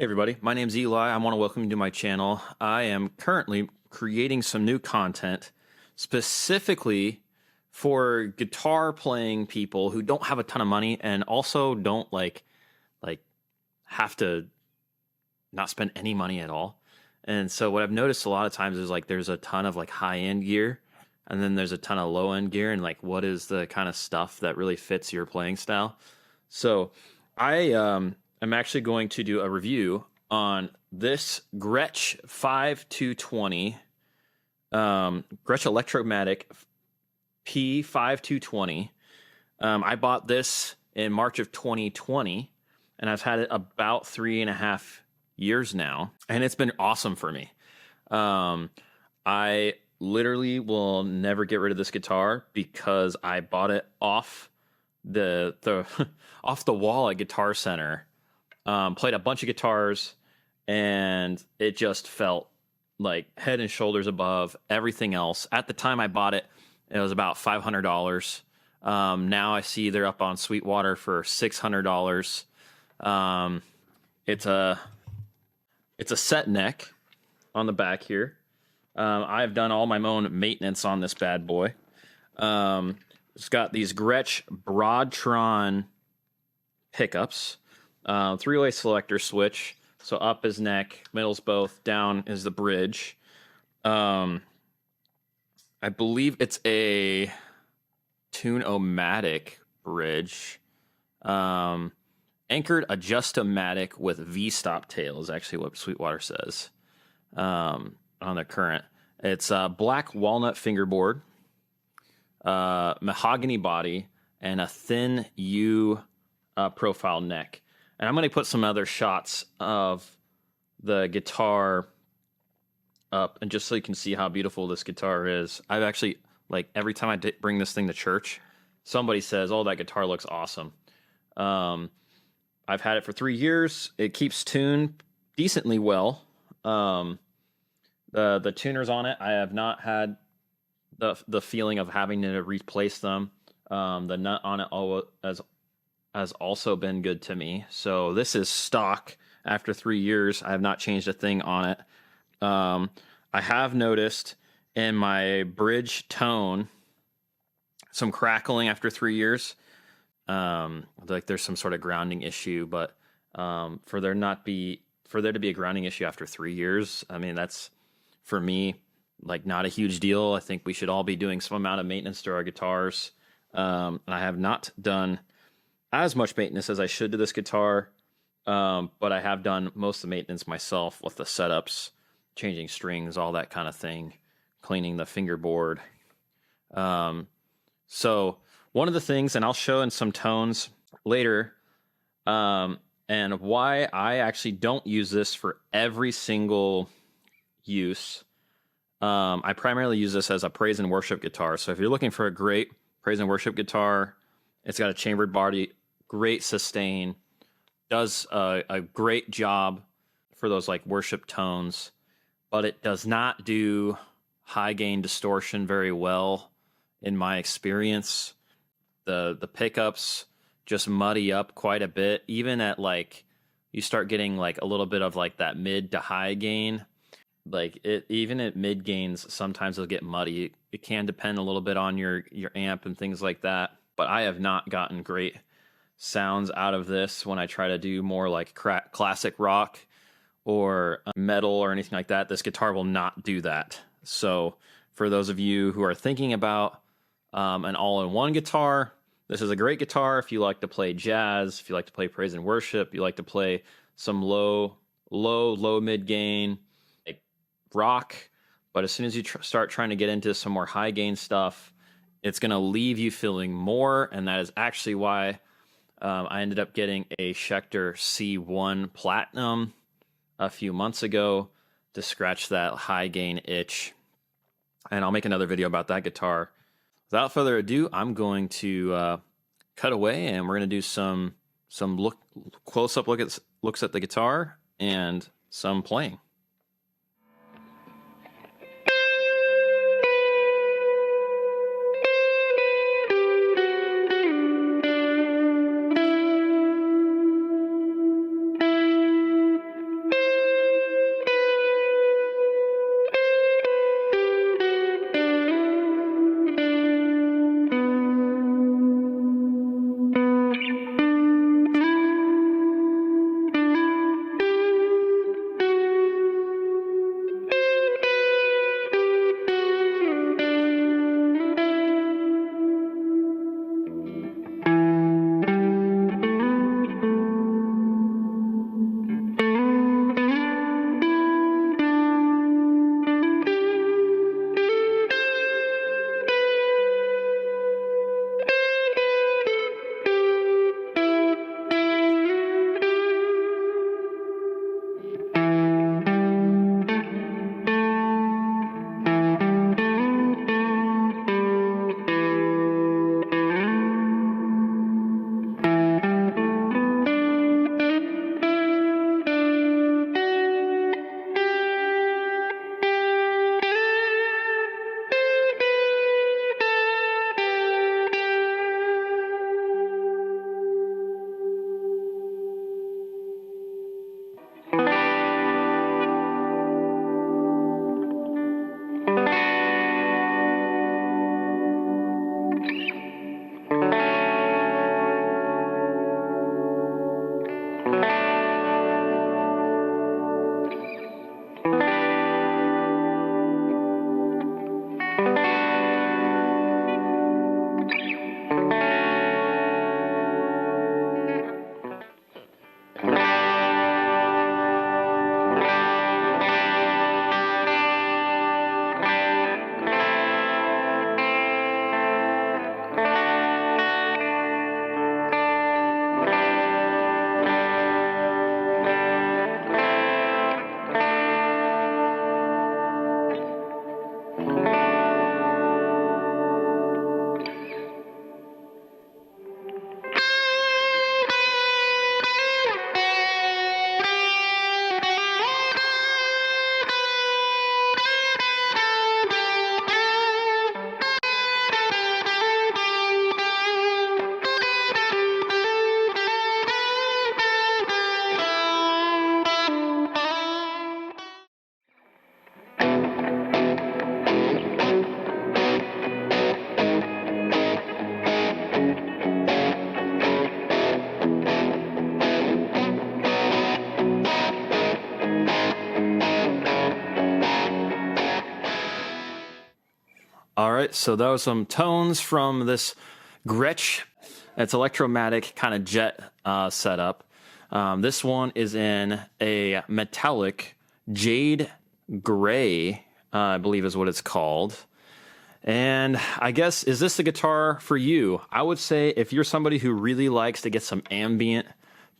Hey everybody, my name's Eli. I want to welcome you to my channel. I am currently creating some new content specifically for guitar playing people who don't have a ton of money and also don't like have to not spend any money at all. And so what I've noticed a lot of times is like there's a ton of like high-end gear and then there's a ton of low-end gear, and like what is the kind of stuff that really fits your playing style. So I'm actually going to do a review on this Gretsch 5220, Gretsch Electromatic P5220. I bought this in March of 2020, and I've had it about 3.5 years now, and it's been awesome for me. I literally will never get rid of this guitar because I bought it off the off the wall at Guitar Center. Played a bunch of guitars, and it just felt like head and shoulders above everything else. At the time I bought it, it was about $500. Now I see they're up on Sweetwater for $600. It's a set neck on the back here. I've done all my own maintenance on this bad boy. It's got these Gretsch Broadtron pickups. 3-way selector switch. So up is neck, middle's both, down is the bridge. I believe it's a Tune-O-Matic bridge. Anchored Adjust-O-Matic with V-stop tail is actually what Sweetwater says on the current. It's a black walnut fingerboard, mahogany body, and a thin U profile neck. And I'm going to put some other shots of the guitar up, and just so you can see how beautiful this guitar is. I've actually, like, every time I bring this thing to church, somebody says, "Oh, that guitar looks awesome." I've had it for 3 years. It keeps tune decently well. The tuners on it, I have not had the feeling of having to replace them. The nut on it has also been good to me. So this is stock after 3 years. I have not changed a thing on it. I have noticed in my bridge tone some crackling after 3 years. Like there's some sort of grounding issue, but for there to be a grounding issue after 3 years, I mean, that's, for me, like not a huge deal. I think we should all be doing some amount of maintenance to our guitars. And I have not done as much maintenance as I should to this guitar, but I have done most of the maintenance myself with the setups, changing strings, all that kind of thing, cleaning the fingerboard. So one of the things, and I'll show in some tones later, and why I actually don't use this for every single use. I primarily use this as a praise and worship guitar. So if you're looking for a great praise and worship guitar, it's got a chambered body, great sustain, does a great job for those like worship tones, but it does not do high gain distortion very well in my experience. The pickups just muddy up quite a bit. Even at like, you start getting like a little bit of like that mid to high gain, like it, even at mid gains, sometimes it'll get muddy. It can depend a little bit on your amp and things like that, but I have not gotten great sounds out of this when I try to do more like classic rock or metal or anything like that. This guitar will not do that. So for those of you who are thinking about an all-in-one guitar, this is a great guitar if you like to play jazz, if you like to play praise and worship, you like to play some low mid gain like rock. But as soon as you start trying to get into some more high gain stuff, it's going to leave you feeling more, and that is actually why I ended up getting a Schecter C1 Platinum a few months ago to scratch that high gain itch. And I'll make another video about that guitar. Without further ado, I'm going to cut away, and we're going to do some close-up looks at the guitar and some playing. All right, so that was some tones from this Gretsch. It's Electromatic kind of jet setup. This one is in a metallic jade gray, I believe is what it's called. And I guess, is this the guitar for you? I would say if you're somebody who really likes to get some ambient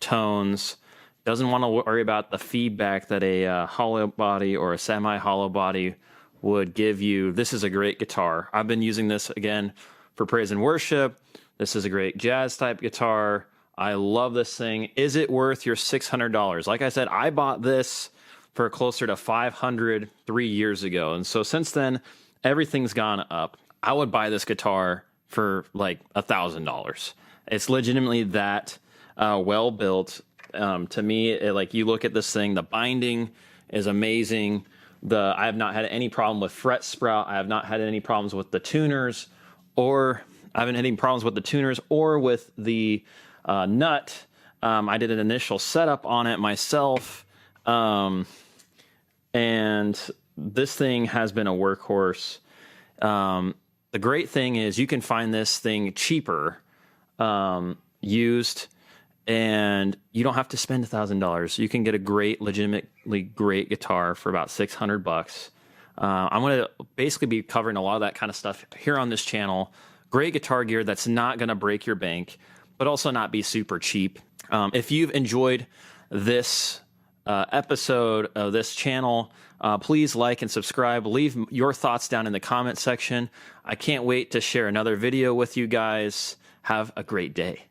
tones, doesn't want to worry about the feedback that a hollow body or a semi-hollow body would give you, this is a great guitar. I've been using this again for praise and worship. This is a great jazz type guitar. I love this thing. Is it worth your $600? Like I said, I bought this for closer to $500 3 years ago. And so since then, everything's gone up. I would buy this guitar for like $1,000. It's legitimately that well built. To me, like you look at this thing, the binding is amazing. I have not had any problem with fret sprout. I have not had any problems with the tuners, or I haven't had any problems with the tuners or with the nut. I did an initial setup on it myself, and this thing has been a workhorse. The great thing is you can find this thing cheaper, used, and you don't have to spend $1,000. You can get a great, legitimately great guitar for about $600. I'm going to basically be covering a lot of that kind of stuff here on this channel. Great guitar gear that's not going to break your bank, but also not be super cheap. If you've enjoyed this episode of this channel, please like and subscribe. Leave your thoughts down in the comment section. I can't wait to share another video with you guys. Have a great day.